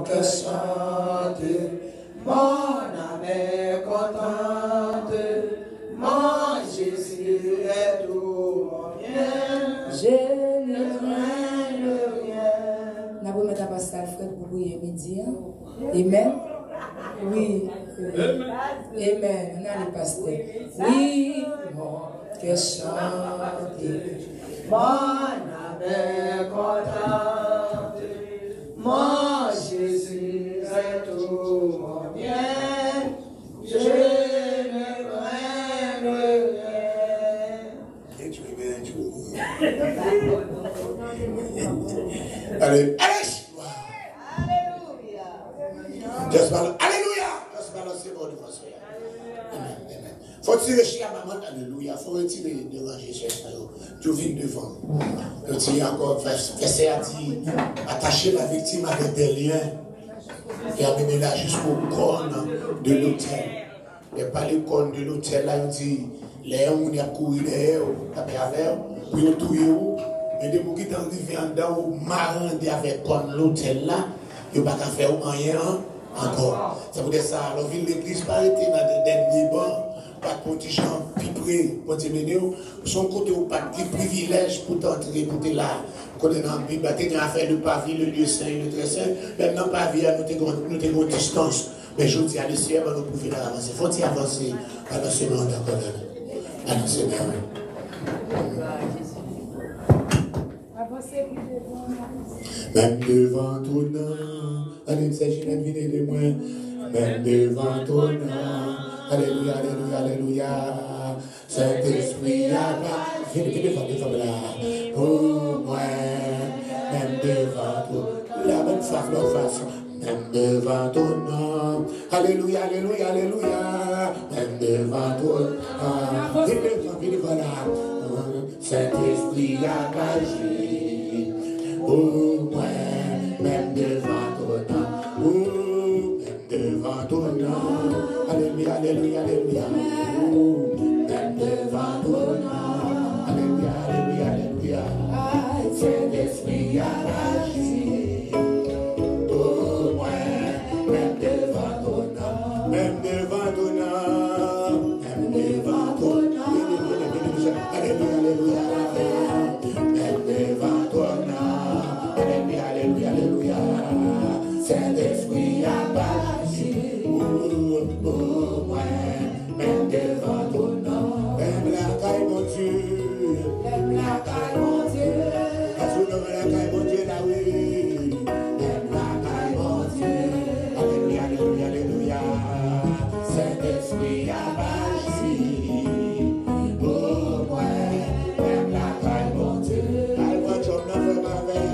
mon cœur chante, mon âme est contente, mon Jésus est tout mon bien, je ne crains rien. Nous allons mettre à Pascal Fred pour prier midi. Amen. Oui. Amen. On a les pasteurs. Oui, mon cœur chante, mon âme est contente, mon Jésus est tout mon bien, je ne crains rien. Allez, Alléluia. just balance. Alléluia. Just balance your body, frère. Amen. Amen. Faut tirer chez maman. Alléluia. Faut retirer déranger chez ça. Tu viens devant. Le tirer encore. Verset a dit attacher la victime avec des liens et amener la jusqu'au corne de l'hôtel. Et pas les cornes de l'hôtel là, il dit les gens qui ont couru derrière, tapé avec, puis ils ont tout. Mais des gens qui sont arrivés en dedans, marrant avec corne l'hôtel là, ils n'ont pas qu'à faire rien encore. Ça veut dire ça. Alors, l'église pas été dans des derniers bancs, pas de petits gens piprés, pour te mener, son côté ou pas de privilège pour t'entrer, pour te là. Quand on est dans la Bible, tu as affaire de pavé, le lieu saint, le très saint, même dans le pavé, nous avons une distance. Mais je dis à l'essai, nous pouvons avancer. Faut-il avancer? Avancer, non, d'accord. Avancer, même devant ton nom, allez, s'agit de venir de moi, même devant ton nom, alléluia, alléluia, alléluia, Saint-Esprit, viens devant là, pour moi, même devant ton, la bonne face, même devant ton nom, alléluia, alléluia, alléluia, même devant ton nom, viens devant là, Saint-Esprit, agi. Oh, moi, même devant ton nom, oh, même devant ton nom, alléluia, alléluia, alléluia, oh, même devant ton nom, alléluia, alléluia, alléluia, Saint-Esprit agi. Oh, moi, même devant ton nom, même devant ton nom, même devant ton nom, alléluia, alléluia, même devant ton nom. Alléluia, alléluia, Saint-Esprit agi, oh, moi, même devant ton nom, même la caille, mon Dieu, même la caille, mon Dieu, parce que la caille, mon Dieu, là, oui, même la caille, mon Dieu, alléluia, alléluia, alléluia, Saint-Esprit agi, oh, moi, même la caille, mon Dieu, alléluia, j'en ai fait ma veille.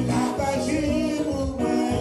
La magie pour moi.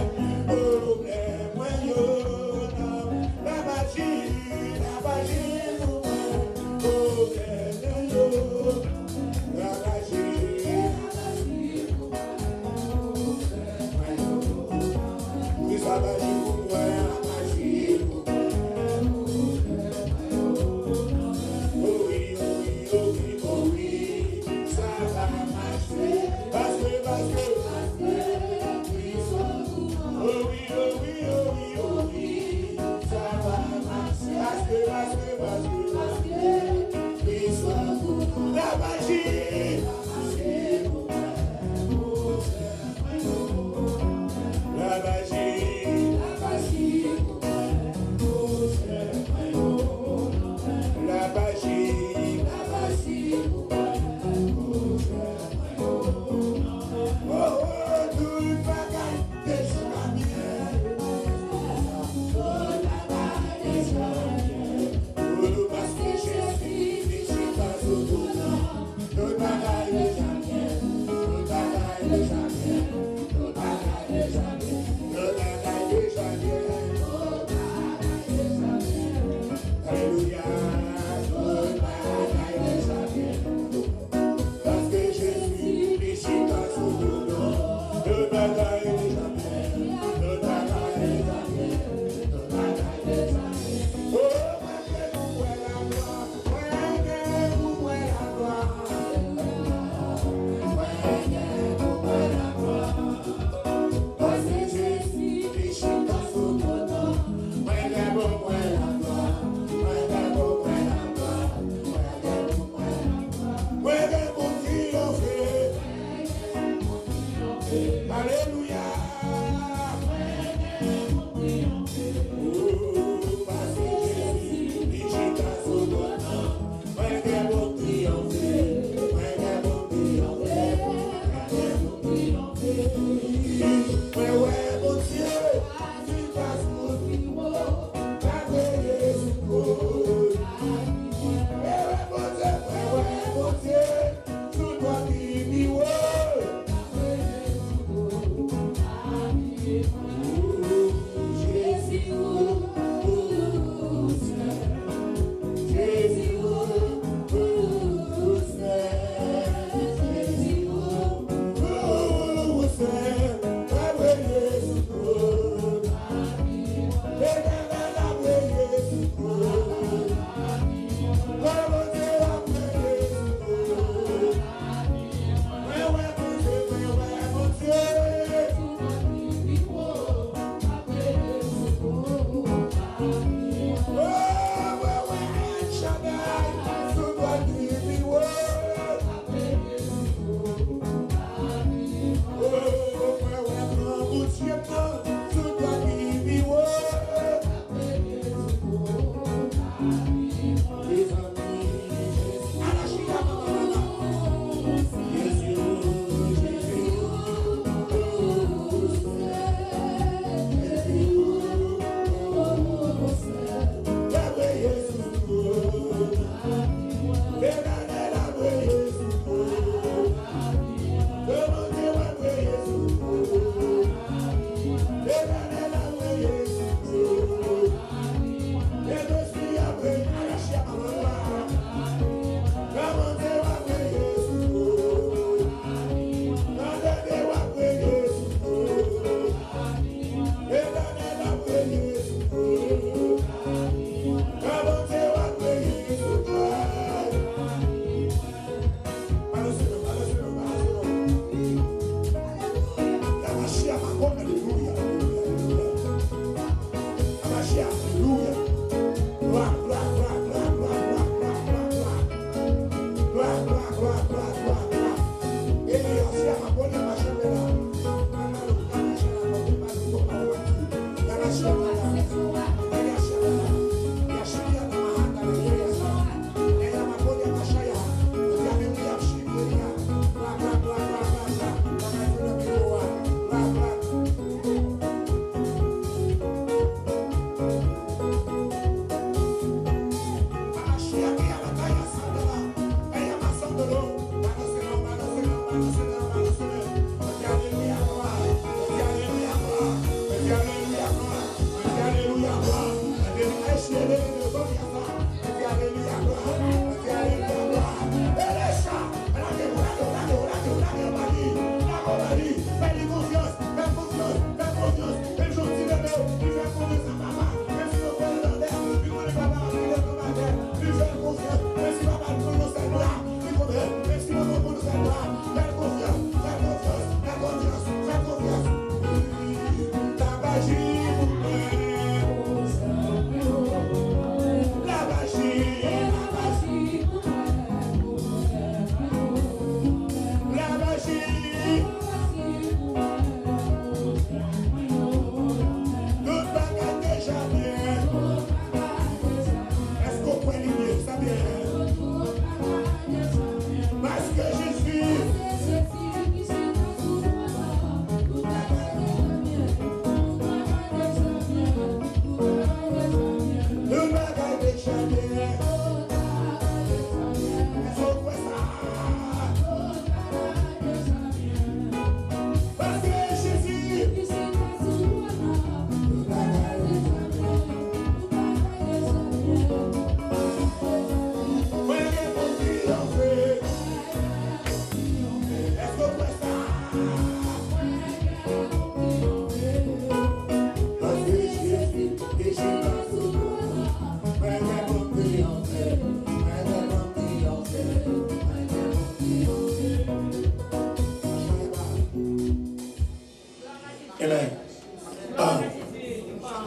Amen.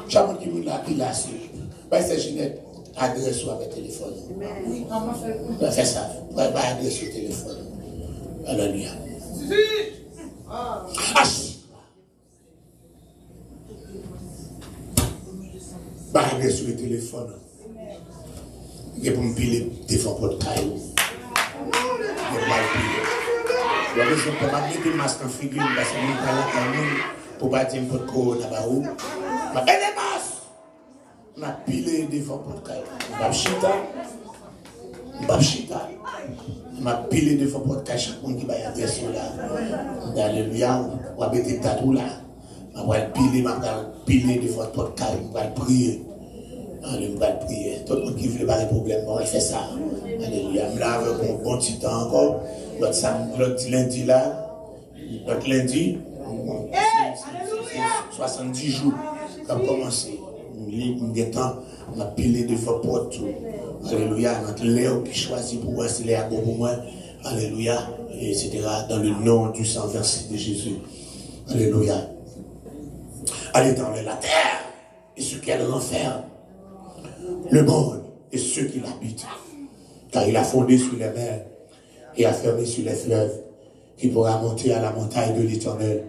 Chaque qui vous l'a pris là, c'est Ginette, adresse ou avec téléphone. On fait ça. On va adresse au téléphone. Alléluia. Bah, adresse sur le téléphone. Et pour me piler des fonds pour le caillou. Il y a des gens qui ont mis des masques en figure parce qu'ils n'ont pas la caméra pour bâtir pour le corona. Et les masques! On a pilé des fonds pour le caillou. On a pilé des fonds pour le caillou. Chaque monde qui va y adresser là. Alléluia. On va mettre des tatous là. On va piler des fonds pour le caillou. On va prier. On va prier. Tout le monde qui veut pas de problème, on va faire ça. Alléluia. Je lave pour un bon petit temps encore. L'autre lundi là, l'autre lundi, 70 jours, on a commencé. On a pilé de fois pour tout. Alléluia. Notre Léo qui choisit pour moi, c'est Léa pour moi. Alléluia. Etc. Dans le nom du sang versé de Jésus. Alléluia. Allez dans la terre et ce qu'elle renferme. Le monde et ceux qui l'habitent. Car il a fondé sur les mers et a fermé sur les fleuves, qui pourra monter à la montagne de l'Éternel,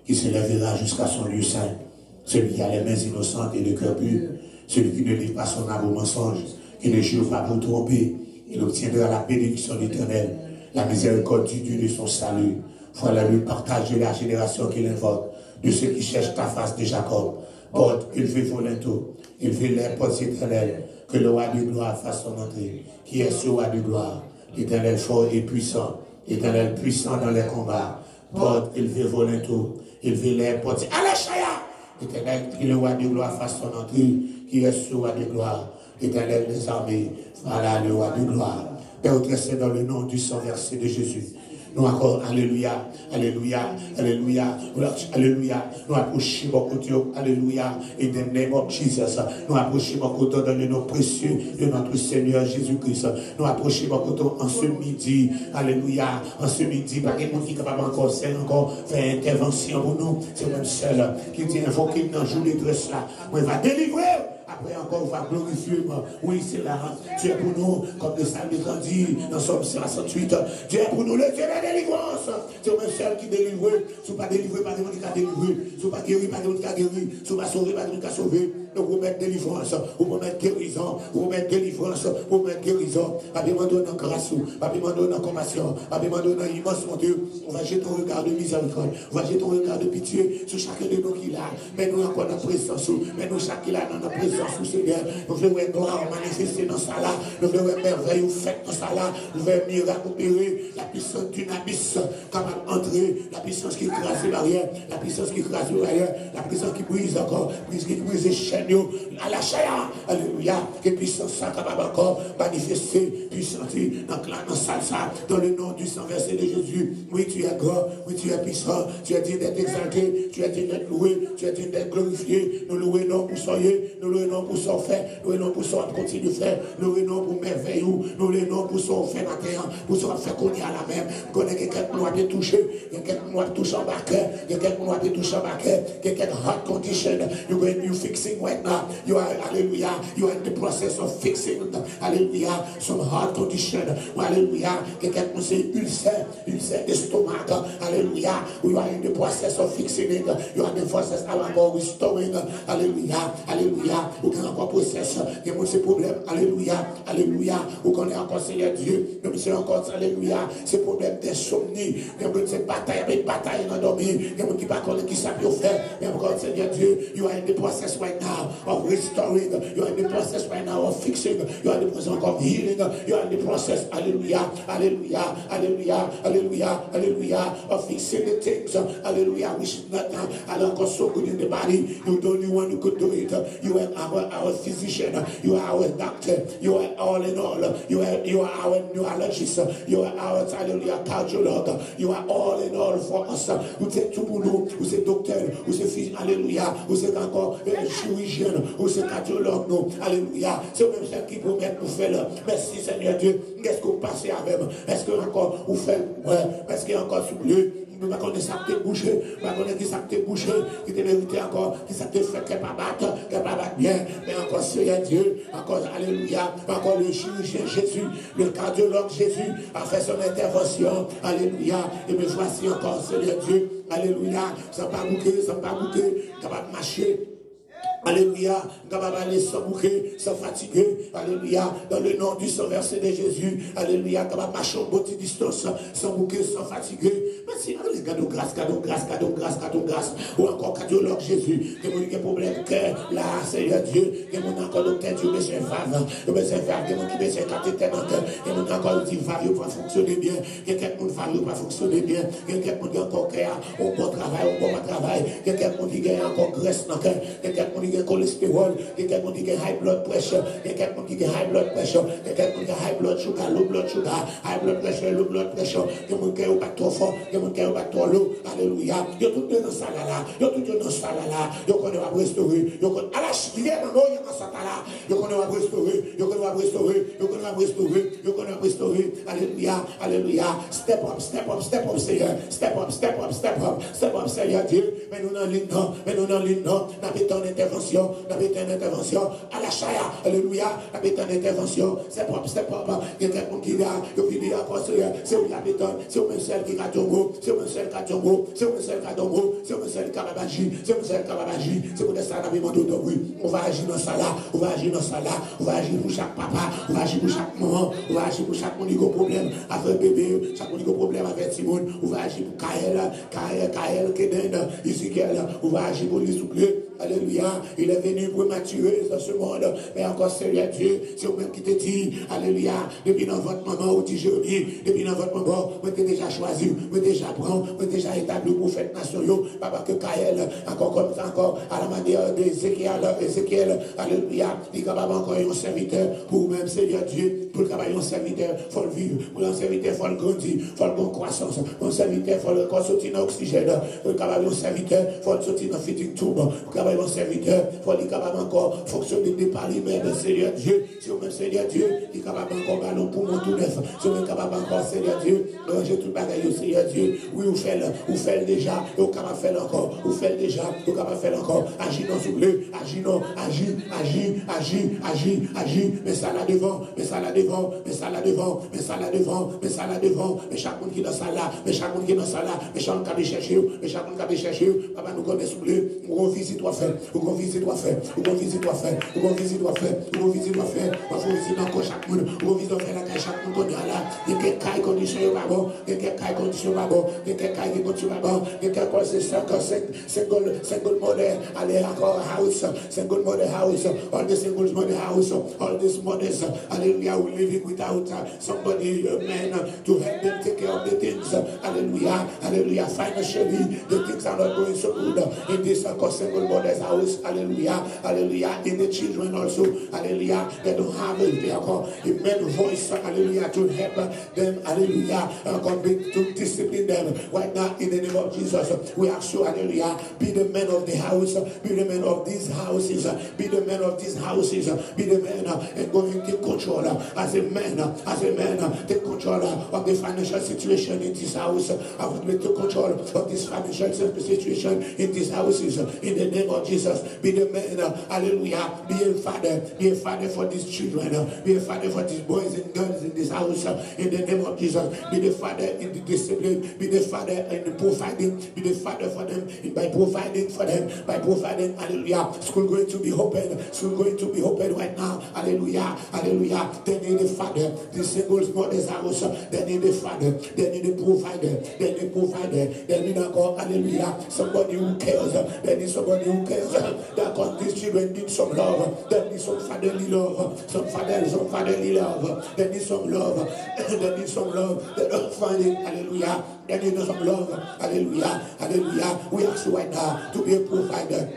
qui se lèvera jusqu'à son lieu saint. Celui qui a les mains innocentes et le cœur pur, celui qui ne livre pas son âme au mensonge, qui ne jure pas pour tromper, il obtiendra la bénédiction de l'Éternel, la miséricorde du Dieu de son salut. Voilà le partage de la génération qu'il invoque, de ceux qui cherchent ta face de Jacob. Porte, il fait volonto, il fait les portes éternelles, que le roi de gloire fasse son entrée. Qui est ce roi de gloire? L'Éternel fort et puissant, l'Éternel puissant dans les combats. Porte, il fait volonto, il fait les portes. Allez, Chaya! L'Éternel, que le roi de gloire fasse son entrée. Qui est ce roi de gloire? L'Éternel des armées, voilà le roi de gloire. Père, c'est dans le nom du sang versé de Jésus. Nous encore, alléluia, alléluia, alléluia, alléluia. Nous approchons beaucoup de alléluia, et dans le nom de Jésus. Nous approchons beaucoup dans le nom précieux de notre Seigneur Jésus-Christ. Nous approchons beaucoup en ce midi, alléluia, en ce midi, pas quelqu'un qui est capable encore faire intervention pour nous. C'est même seul qui dit invoquer dans le jour de détresse là. On va délivrer. Après encore, on va glorifier. Oui, c'est là. Dieu est pour nous, comme le psalme dit dans Somme 68. Dieu est pour nous, le Dieu de la délivrance. C'est le seul qui délivre. Si vous ne pas délivré, pas de monde qui a délivré. Si vous ne pas guéri, pas de monde qui a guéri. Si vous ne pas sauvé, pas de monde qui a sauvé. Donc vous mettez délivrance, vous mettez guérison, vous mettez délivrance, vous mettez guérison. Pas demander dans grâce, pas demander dans compassion, pas demander dans immense mon Dieu. On va jeter un regard de miséricorde, on va jeter un regard de pitié sur chacun de nous qui l'a. Mais nous encore dans la présence, mais nous chacun là dans la présence, Seigneur. Nous voulons gloire manifester dans ça là, nous voulons merveille ou fête dans ça là, nous voulons miracle opérer, la puissance d'une abysse capable d'entrer, la puissance qui écrase les barrières, la puissance qui écrase les barrières, la puissance qui brise encore, qui brise les chaînes. À la chaya, alléluia, que puissance ça capable encore manifester, puissance dans salsa, dans le nom du sang versé de Jésus. Oui, tu es grand, oui, tu es puissant, tu es digne d'être exalté, tu es digne d'être loué, tu es digne d'être glorifié. Nous louons pour soyer, nous louons pour son fait, nous louons pour son continue de faire, nous louons pour merveille, nous louons pour son fait matin, pour son fait qu'on est à la même, qu'on ait quelqu'un qui doit te toucher, quelqu'un qui doit te toucher en bas, quelqu'un qui doit te toucher en bas, quelqu'un hot condition, you're going to fixing right now. You are, hallelujah, you are in the process of fixing, hallelujah, some heart condition, hallelujah, quelqu'un qui c'est ulcère d'estomac, hallelujah, you are in the process of fixing it, you are in the process of restoring, hallelujah, hallelujah, ou qu'on a encore process, il y a ces problèmes, alléluia, alléluia, ou qu'on est encore Seigneur Dieu, même si encore, alléluia, ces problèmes d'insomnie, il y a ces batailles avec bataille dans dormir, il y a qui pas connaître qui ça peut faire, il y a encore Seigneur Dieu, you are in the process right now of restoring, you are in the process right now of fixing, you are in the process of healing, you are in the process, hallelujah, hallelujah, hallelujah, hallelujah, hallelujah, of fixing the things, hallelujah, we should not allow us so good in the body, you're the only one who could do it, you are our physician, you are our doctor, you are all in all, you are our neurologist, you are our, hallelujah, cardiologist, you are all in all for us, vous êtes tout pour nous, vous êtes docteur, vous êtes physicien, alléluia, vous êtes encore chirurgien, vous êtes cardiologue, nous, alléluia, c'est même celle qui promet nous faire là, merci Seigneur Dieu, qu'est-ce que vous passez avec moi, est-ce que encore vous faites, ouais, est-ce qu'il y a encore souple, pas connaître ça qui t'est bouché, pas connaître qui ça qui t'est bouché, qui t'est mérité encore, qui ça t'est fait qu'elle pas battre bien, mais encore Seigneur Dieu, encore alléluia, encore le chirurgien Jésus, le cardiologue Jésus a fait son intervention, alléluia, et me voici encore Seigneur Dieu, alléluia, sans pas bouquer, capable de marcher. Alléluia, capable d'aller sans bouquet, sans fatiguer, alléluia, dans le nom du sang versé de Jésus, alléluia, capable de marcher en bonne distance, sans bouquet, sans fatiguer. Merci, allez, cadeau grâce, ou encore cardiologue Jésus, que vous avez des problèmes cœur, là, Seigneur Dieu, que vous avez encore docteur Dieu, monsieur Fave, que vous avez besoin de cathéter dans le cœur, que vous avez encore dit, Fave, va fonctionner bien, que quelqu'un va fonctionner bien, que quelqu'un qui a encore cœur, au bon travail, que quelqu'un qui a encore graisse dans le cœur, que quelqu'un qui a cholestérol, quelqu'un qui a high blood pressure, quelqu'un qui a high blood pressure, quelqu'un qui a high blood sugar, low blood sugar, high blood pressure, low blood pressure, quelqu'un qui a pas trop fort, quelqu'un qui a pas trop low, alléluia. Yo tout dans ça là, yo tout dans ça là, yo connaît va restaurer, yo connaît à la chilière dans yo dans ça là, yo connaît va restaurer, yo connaît va restaurer, alléluia, alléluia. Step up, Seigneur, step up, Seigneur Dieu. Mais nous dans ligne, n'a pas ton intervention, à la chaya, alléluia, n'a pas ton intervention, step up, il y a quelqu'un qui a, il y a encore Seigneur, c'est où la béton, c'est où seul qui a Tongo, c'est où seul qui a Tongo, c'est où seul qui a Tongo, c'est où seul qui a Babaji, c'est où seul qui a Babaji, c'est où ça n'a pas demandé de bruit. On va agir dans ça là, on va agir pour chaque papa, on va agir pour chaque maman, on va agir pour chaque monde qui a problème avec bébé, chaque monde qui a problème avec Simone, on va agir pour Kael, Keden, Ezekiel, on va agir pour les souplés. Alléluia, il est venu pour maturer dans ce monde. Mais encore, Seigneur Dieu, c'est vous-même qui te dit, alléluia, depuis dans votre moment où tu Jérémie, depuis dans votre moment, vous êtes déjà choisi, vous êtes déjà prêt, vous êtes déjà établi pour faire nation, papa que Kael, encore comme ça, encore à la manière d'Ézéchiel, alléluia, il est capable encore un serviteur pour vous-même, Seigneur Dieu, pour le travail, un serviteur, il faut le vivre, pour un serviteur, il faut le grandir, il faut le bon croissance, un serviteur, il faut le sortir dans l'oxygène, pour le travail, un serviteur, il faut le sortir dans le fitting tube, mon serviteur, il faut être capable encore fonctionner par lui-même, Seigneur Dieu. Si vous-même, Seigneur Dieu, il est capable encore ballon pour mon tout neuf. Si vous êtes capable encore, Seigneur Dieu, ranger tout le bagage, Seigneur Dieu. Oui, vous faites déjà, vous capable de faire encore, vous faites déjà, vous capable de faire encore. Agis dans ce bleu, agis, mais ça là devant, mais chaque monde qui est dans ça là, mais chaque monde qui est dans ça là, mais chaque monde qui a cherché, papa nous connaît ce bleu, on visite toi faire, on visite toi faire, on visite encore chaque monde, on visite faire la caille chaque monde qu'on a là, il y a quelques cailles conditions pas bon, il y a quelques cailles conditions pas bon, il y a quelques cailles qui conditions pas bon, il y a quelques c'est 5 gold mother, allez encore house, 5 gold mother house, all the single mother house, all these mothers, hallelujah, we living without somebody, a man, to help them take care of the things, hallelujah, financially, the things are not going so good in this single mother's house, hallelujah, in the children also, hallelujah, they don't have a man voice, hallelujah, to help them, hallelujah, to discipline them right now in the name of Jesus. We ask you, hallelujah, be the man of the house, be the man of these houses, be the man of these houses, be the man and go and take control as a man, take control of the financial situation in this house, take control of this financial situation in these houses, in the name of Jesus. Be the man, hallelujah, be a father for these children, be a father for these boys and girls in this house, in the name of Jesus. Be the father in the discipline, be the father in the providing, be the father for them by providing for them, hallelujah. School going to be open right now, hallelujah. They need a father, the single mother's house, they need a father, they need a provider, they need a God, hallelujah, somebody who cares, they need somebody who cares, that God, these children need some love, they need some fatherly love, some fatherly love, they need some love, they don't find it, hallelujah, they need some love, hallelujah. We ask you right now to be a provider.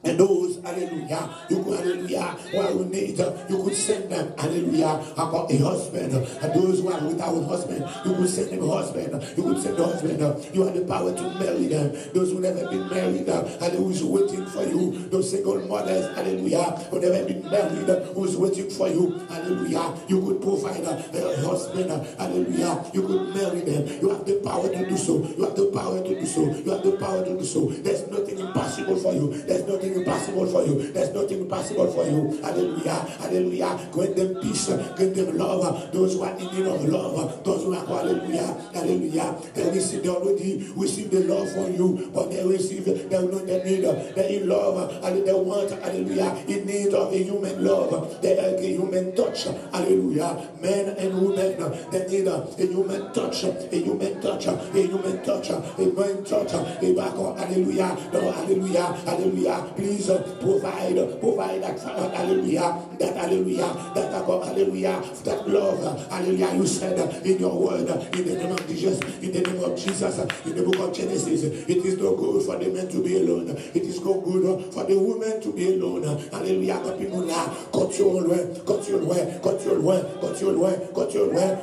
And those, hallelujah, you could, hallelujah, who are in need, you could send them, hallelujah, about a husband. And those who are without a husband, you could send them a husband. You could send a husband. You have the power to marry them. Those who never been married, and who's waiting for you. Those single mothers, hallelujah, who never been married, who's waiting for you, hallelujah. You could provide a husband, hallelujah. You could marry them. You have the power to do so. You have the power to do so. You have the power to do so. There's nothing impossible for you. There's nothing impossible for you. There's nothing impossible for you. Hallelujah. Hallelujah. Grant them peace. Grant them love. Those who are in need of love. Those who are, hallelujah. Hallelujah. They receive, they already receive the love from you. But they receive, they know they need, they in love. And they want, hallelujah, in need of a human love. They are a human touch. Hallelujah. Men and women, they need a human touch. A human touch. A human touch. A man touch. Hallelujah. Hallelujah. Hallelujah. Please provide that, hallelujah, that, hallelujah, that, hallelujah, that love, hallelujah, you said in your word, in the name of Jesus, in the name of Jesus, in the book of Genesis, it is no good for the men to be alone, it is no good for the women to be alone, hallelujah, quand people là, quand tu es loin,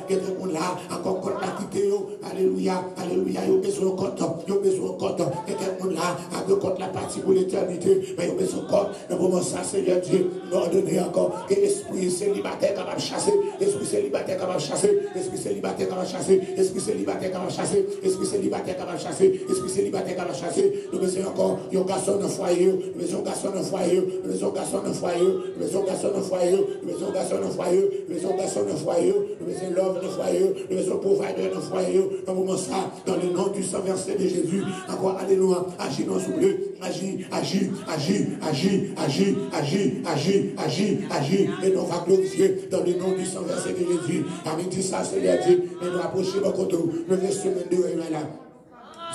et les gens là, encore quand la quitte, hallelujah, hallelujah, yo besoin compte, et les gens là, à deux compte la partie pour l'éternité, mais yo besoin compte, le moment ça, Seigneur Dieu, nous ordonner encore que l'esprit célibataire capable de chasser, l'esprit célibataire capable de chasser, l'esprit célibataire capable de chasser, l'esprit célibataire capable de chasser, l'esprit célibataire capable de chasser, l'esprit célibataire capable de chasser, nous besoin encore, il y a un garçon dans le foyer, nous besoin un garçon dans le foyer, nous besoin un garçon dans le foyer, nous besoin un garçon dans le foyer, nous besoin un garçon dans le foyer, nous besoin un garçon dans le foyer, nous besoin love dans le foyer, nous besoin provider dans le foyer, dans le moment ça, dans le nom du sang versé de Jésus, encore, alléluia, agis dans ce bleu, agis, et nous va glorifier dans le nom du sang versé de Jésus. Amen, dit ça, Seigneur Dieu, et nous approcher notre côté, nous laissons semaine de réveil là.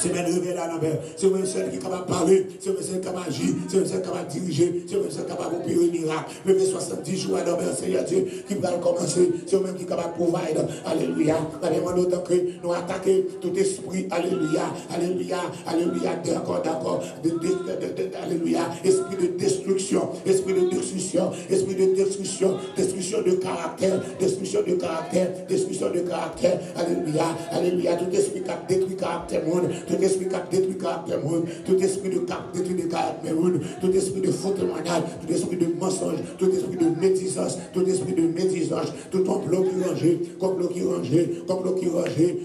C'est bien révélé à l'envers. C'est un seul qui est capable de parler. C'est un seul qui est capable d'agir. C'est un seul qui est capable de diriger. C'est un seul qui est capable d'opérer un miracle. Levé 70 jours à l'envers, Seigneur Dieu, qui va commencer. C'est un même qui est capable de provide. Alléluia. Alléluia. Autant que nous attaquons tout esprit. Alléluia. Alléluia. Alléluia. D'accord. Alléluia. Esprit de destruction. Esprit de destruction. Esprit de destruction. Destruction de caractère. Destruction de caractère. Destruction de caractère. Alléluia. Alléluia. Tout esprit qui a détruit caractère monde. Tout esprit qui a détruit caractère monde, tout esprit de détruit de caractère monde, tout esprit de faux témoignage, tout esprit de mensonge, tout esprit de métissage, tout esprit complot qui range,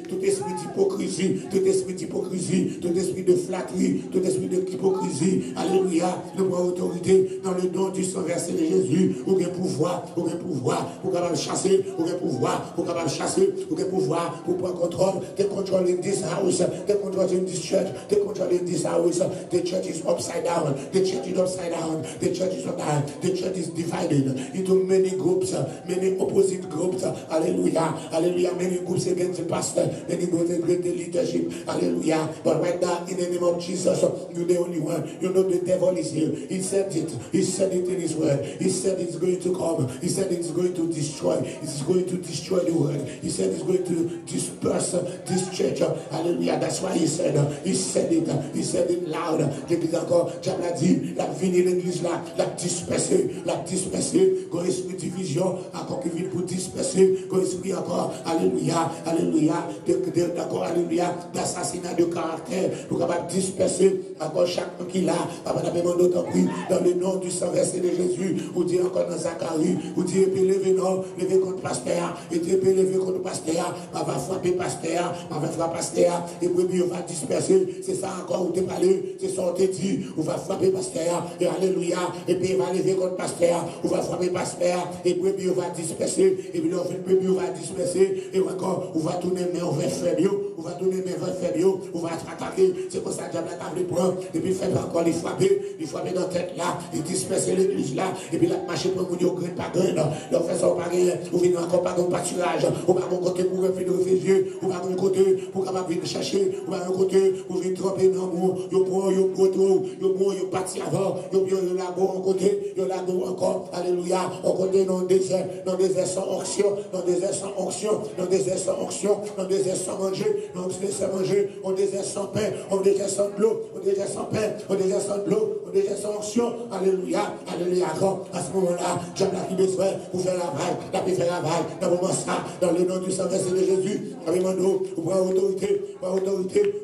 tout esprit d'hypocrisie, tout esprit de flatterie, tout esprit d'hypocrisie, alléluia, nous prenons autorité dans le nom du sang versé de Jésus, ou bien pouvoir, pour capable chasser, ou bien pouvoir, pour capable chasser, ou bien pouvoir, pour prendre contrôle, de contrôler this house, de contrôler in this church, they control in this house. The church is upside down. The church is upside down. The church is upside down. The church is divided into many groups, many opposite groups. Hallelujah. Hallelujah. Many groups against the pastor, many groups against the leadership. Hallelujah. But right now, in the name of Jesus, you're the only one. You know the devil is here. He said it. He said it in his word. He said it's going to come. He said it's going to destroy. It's going to destroy the world. He said it's going to disperse this church. Hallelujah. That's why he said it loud. L'église encore, Diable a dit, la vie de l'église là, la disperser, quand esprit division, encore qui vient pour disperser, quand esprit encore, alléluia, d'accord, alléluia, d'assassinat de caractère, pour capable disperser, encore chacun qui l'a, papa n'a pas demandé d'autant prix, dans le nom du sang versé de Jésus, ou dit encore dans Zacharie, ou dit, et puis levé contre pasteur, et puis levé contre pasteur, va frapper pasteur, va frapper pasteur, et puis on va disperser, c'est ça encore où tu parlé, c'est ça on te dit, on va frapper pasteur, et alléluia, et puis il va lever contre pasteur, on va frapper pasteur, et puis on va disperser, et puis on va disperser, et encore, on va tourner main vers faible, on va tourner main vers faible, on va attaquer, c'est comme ça que diable a table prendre, et puis fait encore les frapper dans la tête là, et disperser l'église là, et puis la marcher pour nous dire grain pas grain, on fait ça pas rien, on vient encore pas de pâturage, on va côté pour refuser, on va côté pour capable venir chercher chercher, ou un côté, vous venez tremper dans l'amour, vous prenez, vous retour, vous parti avant, vous venez là-bas en côté, vous là-bas encore, alléluia, en côté dans le désert sans onction, dans le désert sans onction, dans le désert sans onction, dans le désert sans manger, dans le désert sans manger, au désert sans pain, au désert sans de l'eau, au désert sans pain, au désert sans de l'eau, au désert sans onction, alléluia, alléluia, encore, à ce moment-là, j'aime la qui besoin, vous faire la vague, la paix faire la vague, dans le moment ça, dans le nom du Saint-Versé de Jésus, avec mon dos, vous prenez autorité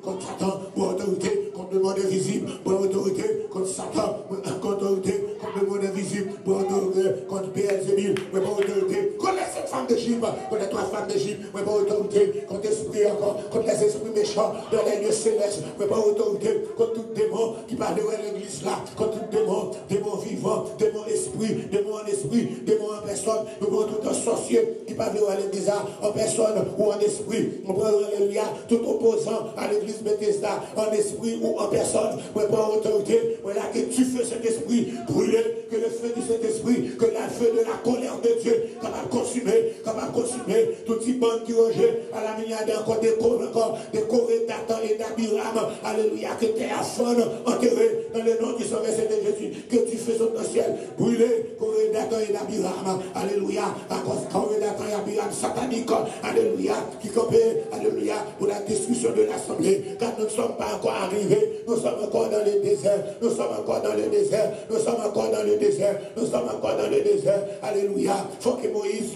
contre Satan, pour autorité contre le monde invisible, pour autorité contre Satan, contre autorité contre le monde invisible, pour autorité contre Béelzébul, pour autorité contre les 7 femmes d'Égypte, contre les 3 femmes d'Égypte, pour autorité contre l'esprit encore, contre les esprits méchants dans les lieux célestes, pour autorité contre tout démon qui parle de l'église là, contre tout démon vivant, démon en esprit, démon en personne, nous prenons tout un sorcier qui parle de l'église là, en personne ou en esprit, on prend alléluia, tout opposant à l'église Bethesda, en esprit ou en personne, pour prendre autorité, voilà que tu fais cet esprit brûler, que le feu de cet esprit, que le feu de la colère de Dieu, capable de consumer, tout type bande qui rejette à la manière encore des Corées d'Atan et d'Abiram, alléluia, que tu es à fond enterré dans le nom du Saint-Versé de Jésus, que tu fais sur ton ciel, brûler, Corée d'Atan et d'Abiram, alléluia, à cause Corée d'Atan et d'Abiram satanique, alléluia, qui campait, alléluia, pour la destruction de l'assemblée, car nous ne sommes pas encore arrivés, nous sommes encore dans le désert, nous sommes encore dans le désert, nous sommes encore dans le désert, nous sommes encore dans le désert, alléluia, faut que Moïse,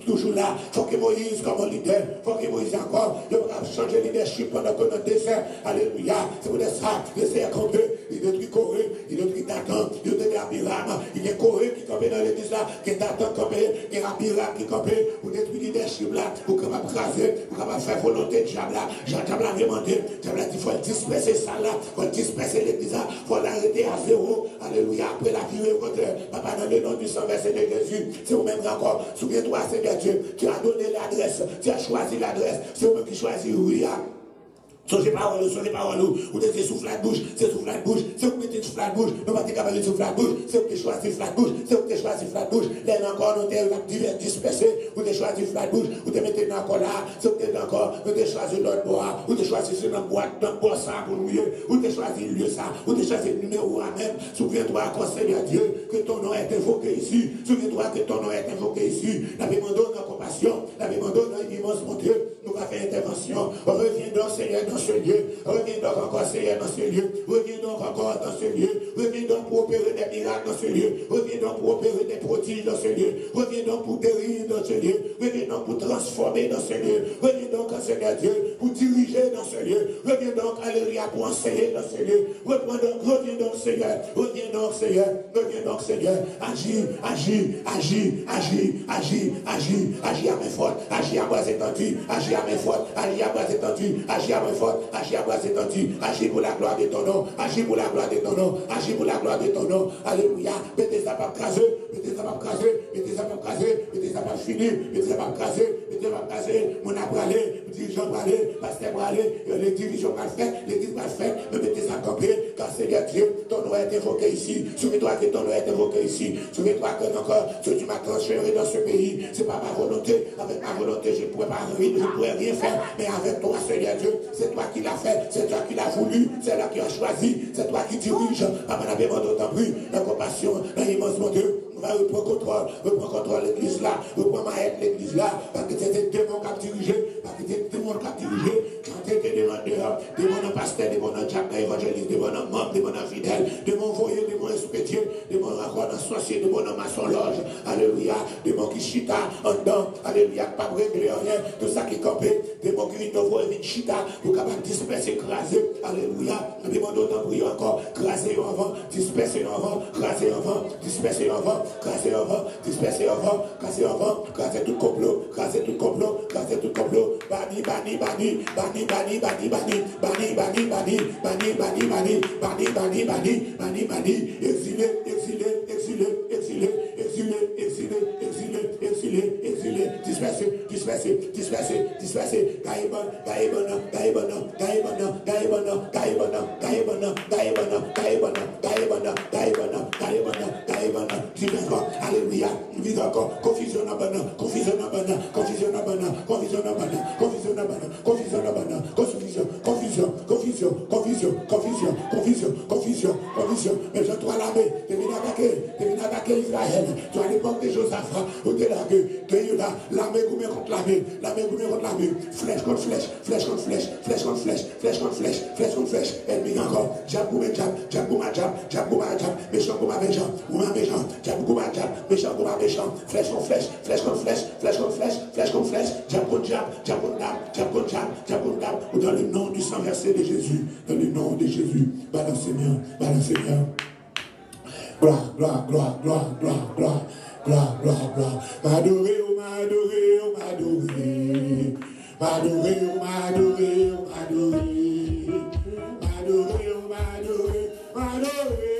toujours là, faut que Moïse comme leader, faut que Moïse encore, il va changer de leadership pendant que notre désert, alléluia, c'est pour ça, le désert campé, il détruit Corée, il détruit Datan, il détruit Abiram, il y a Corée qui campait dans le désert, qui est Datan campé, et Abiram qui campé, pour détruire le leadership là, pour capable craser, pour capable faire volonté de Diable là, Diable a demandé, Diable a dit, il faut disperser ça là, il faut disperser l'église là, il faut l'arrêter à zéro, alléluia, après la vie papa dans le nom du Saint-Versé de Jésus, c'est vous-même encore, souviens-toi Seigneur Dieu, tu as donné l'adresse, tu as choisi l'adresse, c'est vous qui choisis, oui, songez parole, vous devez souffler la bouche, c'est souffler la bouche, c'est vous mettez souffler la bouche, nous pas capable de souffler la bouche, c'est vous qui choisissez la bouche, c'est vous qui choisissez la bouche, là encore nous devons disperser, vous devez choisir la bouche, vous devez mettre encore là, c'est vous encore, vous devez choisir l'autre bois, vous devez choisir dans boîte, dans bois ça pour nous, vous devez choisir le lieu ça, vous devez choisir le numéro à même, souviens-toi encore Seigneur Dieu, que ton nom est invoqué ici, souviens-toi que ton nom est invoqué ici, la demandons dans compassion, la demandons dans l'immense mon Dieu, nous va faire intervention, reviens donc Seigneur dans ce lieu, reviens donc encore Seigneur dans ce lieu, reviens donc encore dans ce lieu, reviens donc pour opérer des miracles dans ce lieu, reviens donc pour opérer des prodiges dans ce lieu, reviens donc pour guérir dans ce lieu, reviens donc pour transformer dans ce lieu, reviens donc Seigneur Dieu pour diriger dans ce lieu, reviens donc alléluia pour enseigner dans ce lieu, reviens donc Seigneur, reviens donc Seigneur, reviens donc Seigneur, agis à mes fautes, agis à bras étendus, agis à mes fautes, agis à bras étendus, agis à mes fautes, agis à bras étendus, agis pour la gloire de ton nom, agis pour la gloire de ton nom, agis pour la gloire de ton nom, alléluia, mettez ça pas craser, mettez ça pas craser, mettez ça pas craser, mettez ça pas finir, mettez ça pas craser, mettez ça pas craser, mon abralé, dirigeant bralé, pasteur bralé, les dirigeants mal fait, l'église mal fait, mais mettez ça campé, car Seigneur Dieu, ton nom est évoqué ici, souviens-toi que ton nom est évoqué ici, souviens-toi que encore, ce que tu m'as transféré dans ce pays, c'est pas ma volonté, avec ma volonté, je ne pourrais rien faire, mais avec toi, Seigneur Dieu, c'est toi qui l'as fait, c'est toi qui l'as voulu, c'est toi qui as choisi, c'est toi qui dirige, papa n'a pas d'autant plus, la compassion, dans l'immense mon Dieu, on va reprendre contrôle l'église là, reprendre ma aide l'église là, parce que c'était des démons qui ont dirigé, parce que c'était des démons qui ont dirigé, quand c'était des démons pasteurs, des démons diacres, des évangélistes, des démons membres, des démons fidèles, des démons voyés, des démons expédiés, des démons raccords dans sorcier, des démons maçon loge, alléluia, des démons qui chita en dedans, alléluia, pas régler rien, tout ça qui campait, des démons qui nouveau et chita, pour capable disperser, écraser, alléluia, des démons d'autant prier encore, craser avant, disperser avant, craser avant, disperser avant, craser avant, disperser avant, craser avant, craser tout complot, craser tout complot, craser tout complot, bani, exilé, disperser, alléluia, vise encore, confusion à banane, confusion à banane, confusion à banane, confusion à banane, confusion à banane, confusion à banane, bénédiction. Mais je dois l'armée, tu viens attaquer Israël. Tu as l'époque de Josaphat, où tu es là, l'armée gourmet contre l'armée, flèche contre flèche, flèche contre flèche, flèche contre flèche, flèche contre flèche, flèche contre flèche, ennemi encore, jab gourmet jab, jab gourmet jab, jab gourmet jab, méchant gourmet méchant, gourmet méchant, jab gourmet jab, méchant gourmet méchant, flèche contre flèche, flèche contre flèche, flèche contre flèche, flèche contre flèche, jab contre jab, jab contre jab, jab contre jab, jab contre jab, dans le nom du sang versé de Jésus, dans le nom de Jésus, balance Seigneur, balance Seigneur. Gloire, gloire, gloire, gloire, gloire, gloire, gloire, gloire, gloire. M'adorer, m'adorer, m'adorer. M'adorer, m'adorer, m'adorer. M'adorer, m'adorer, m'adorer.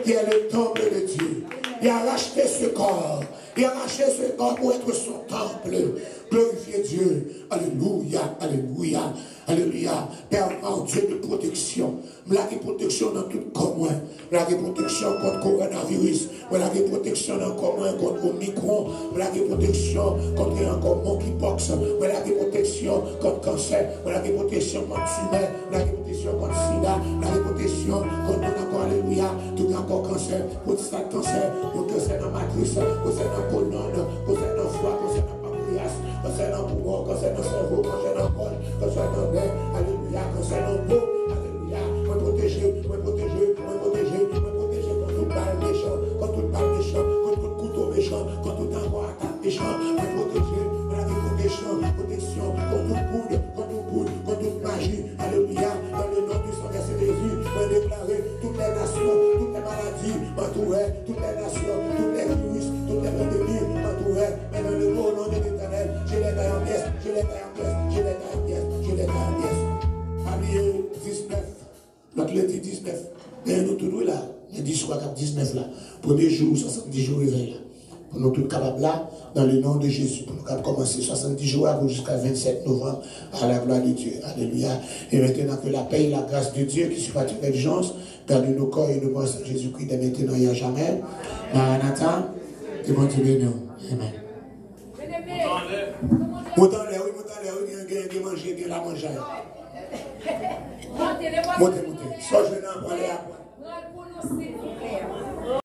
qui est le temple de Dieu. Il a racheté ce corps. Il a racheté ce corps pour être son temple. Glorifiez Dieu. Alléluia, alléluia, alléluia. Père, en Dieu de protection. La protection dans tout commun. La protection contre le coronavirus. La protection dans commun contre Omicron. La protection contre encore monkeypox. La protection contre cancer. La protection contre tumeur. La protection contre sida. La protection contre encore, alléluia, tout encore cancer. Prostate cancer. Pour cancer dans matrice. Cancer dans colonne. Cancer dans foie. Cancer dans pancréas. Cancer dans poumon. Cancer dans cerveau. Cancer dans col. Cancer dans nerf. Alléluia. Cancer dans peau. Alléluia. Me protéger, me protéger, me protéger, me protéger contre toute balle méchant, contre toute balle méchant, contre tout couteau méchant, contre tout envoi attaque méchant, me protéger, me la protection, protection, contre toute poudre, contre toute magie, alléluia, dans le nom du sang de Jésus, me déclarer toutes les nations, toutes les maladies, m'entourer, toutes les nations, toutes les virus, toutes les pandémies, m'entourer, mais dans le nom de l'Éternel, je les taille en pièces, je les taille en pièces, je les taille en pièces, je les taille en pièces. Habillé 19. Notre lundi 19. Et nous tous là, le 10 soir 19 là, pour des jours, 70 jours réveil là. Pour nous tous capables là, dans le nom de Jésus, pour nous commencer 70 jours jusqu'à 27 novembre, à la gloire de Dieu. Alléluia. Et maintenant que la paix et la grâce de Dieu qui soit toute intelligence, perdue nos corps et nos pensées, Jésus-Christ, de maintenant et à jamais. Maranatha, et bon Dieu béni. Amen. Montant l'air, oui, il y a manger, il y a la manger. Montez. Soit je n'en parle à quoi.